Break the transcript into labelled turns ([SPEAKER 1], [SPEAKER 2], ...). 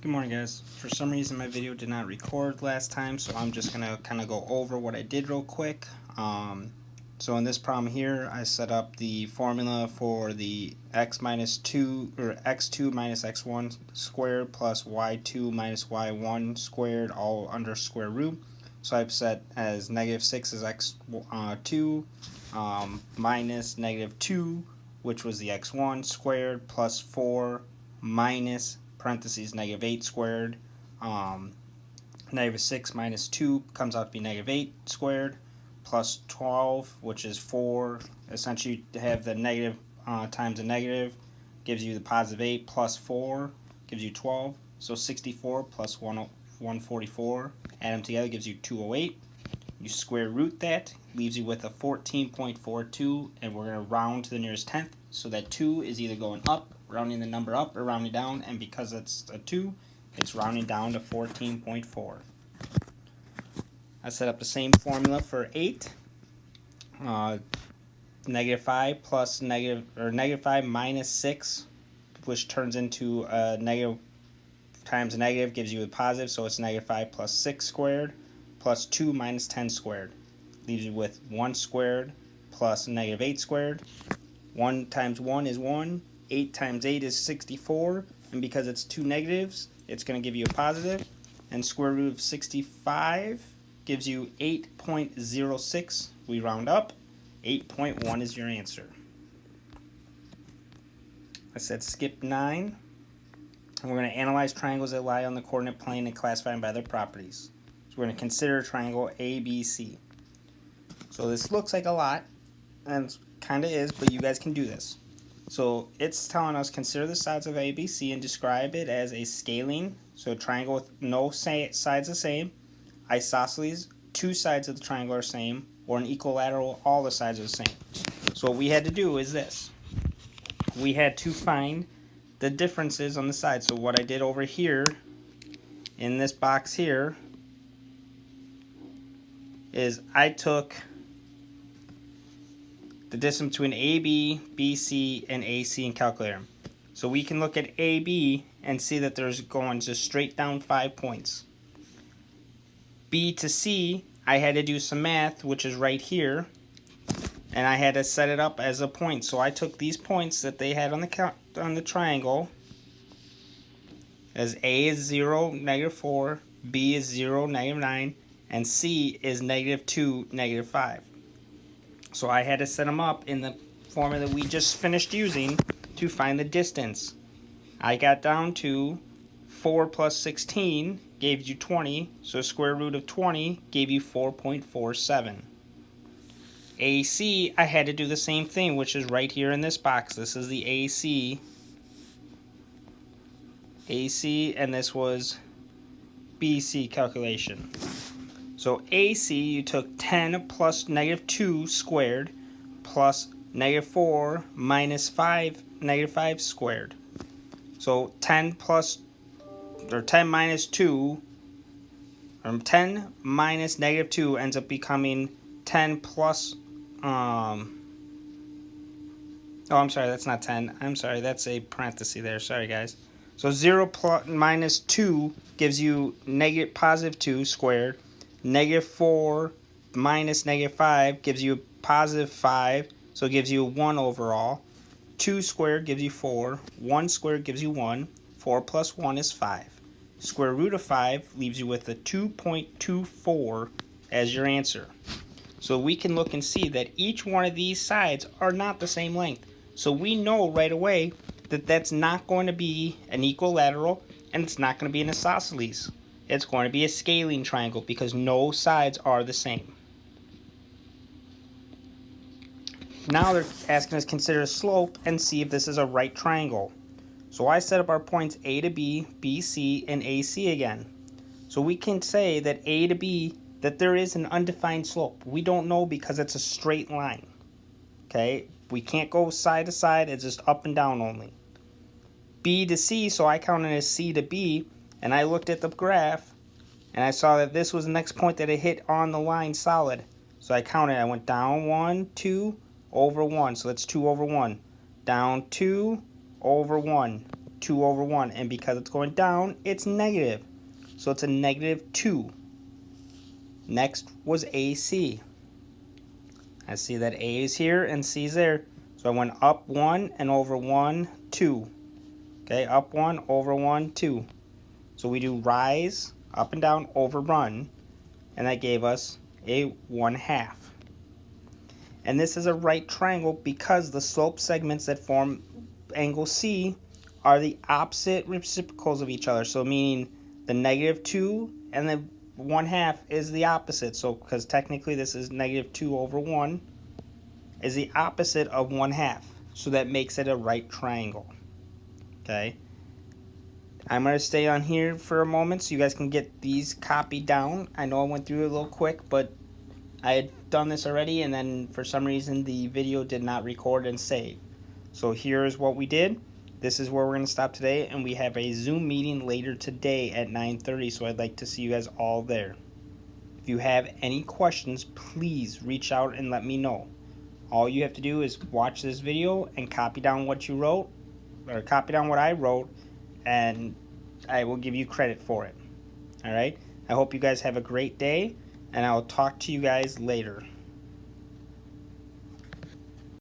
[SPEAKER 1] Good morning, guys. For some reason my video did not record last time, so I'm just gonna kind of go over what I did real quick. So in this problem here, I set up the formula for the x minus 2 or x2 minus x1 squared plus y2 minus y1 squared all under square root. So I've set as -6 is x2 minus -2, which was the x1 squared, plus 4 minus parentheses -8 squared. -6 minus 2 comes out to be -8 squared, plus 12, which is 4. Essentially, to have the negative times a negative gives you the positive 8, plus 4 gives you 12. So 64 plus 144, add them together gives you 208. You square root that, leaves you with a 14.42, and we're going to round to the nearest tenth. So that 2 is either going up, rounding the number up, or rounding down, and because it's a 2, it's rounding down to 14.4. I set up the same formula for 8. -5 plus -5 minus 6, which turns into a negative times a negative gives you a positive, so it's -5 plus 6 squared plus 2 minus 10 squared. Leaves you with 1 squared plus -8 squared. 1 times 1 is 1. 8 times 8 is 64. And because it's two negatives, it's going to give you a positive. And square root of 65 gives you 8.06. We round up. 8.1 is your answer. I said skip 9. And we're going to analyze triangles that lie on the coordinate plane and classify them by their properties. So we're going to consider triangle ABC. So this looks like a lot, and kind of is, but you guys can do this. So it's telling us consider the sides of ABC and describe it as a scaling. So a triangle with no sides the same, isosceles, two sides of the triangle are same, or an equilateral, all the sides are the same. So what we had to do is this. We had to find the differences on the sides. So what I did over here in this box here is I took the distance between AB, BC, and AC and calculate them. So we can look at AB and see that there's going just straight down 5 points. B to C, I had to do some math, which is right here, and I had to set it up as a point. So I took these points that they had on the triangle, as A is 0, -4, B is 0, -9, and C is -2, -5. So I had to set them up in the formula that we just finished using to find the distance. I got down to 4 plus 16 gave you 20, so square root of 20 gave you 4.47. AC, I had to do the same thing, which is right here in this box. This is the AC, and this was BC calculation. So AC, you took 10 plus -2 squared plus -4 minus 5 -5 squared. So 10 minus 2, or 10 minus -2 ends up becoming 10 plus, oh, I'm sorry, that's not 10. I'm sorry, that's a parenthesis there. Sorry, guys. So 0 plus minus 2 gives you positive 2 squared. -4 minus -5 gives you positive 5, so it gives you 1 overall. 2 squared gives you 4. 1 squared gives you 1. 4 plus 1 is 5. Square root of 5 leaves you with a 2.24 as your answer. So we can look and see that each one of these sides are not the same length. So we know right away that that's not going to be an equilateral, and it's not going to be an isosceles. It's going to be a scaling triangle because no sides are the same. Now they're asking us to consider a slope and see if this is a right triangle. So I set up our points A to B, BC, and AC again. So we can say that A to B, that there is an undefined slope. We don't know because it's a straight line. Okay? We can't go side to side. It's just up and down only. B to C, so I counted as C to B, and I looked at the graph, and I saw that this was the next point that it hit on the line solid. So I counted. I went down 1, 2, over 1. So that's 2 over 1. Down 2, over 1. 2 over 1. And because it's going down, it's negative. So it's a negative 2. Next was AC. I see that A is here and C is there. So I went up 1 and over 1, 2. Okay, up 1, over 1, 2. So we do rise, up and down, over run. And that gave us a 1/2. And this is a right triangle because the slope segments that form angle C are the opposite reciprocals of each other. So meaning the negative 2 and the 1/2 is the opposite. So because technically this is negative 2 over 1 is the opposite of 1/2. So that makes it a right triangle. Okay. I'm going to stay on here for a moment so you guys can get these copied down. I know I went through it a little quick, but I had done this already, and then for some reason the video did not record and save. So here's what we did. This is where we're going to stop today, and we have a Zoom meeting later today at 9:30, so I'd like to see you guys all there. If you have any questions, please reach out and let me know. All you have to do is watch this video and copy down what you wrote, or copy down what I wrote, and I will give you credit for it. Alright? I hope you guys have a great day, and I will talk to you guys later.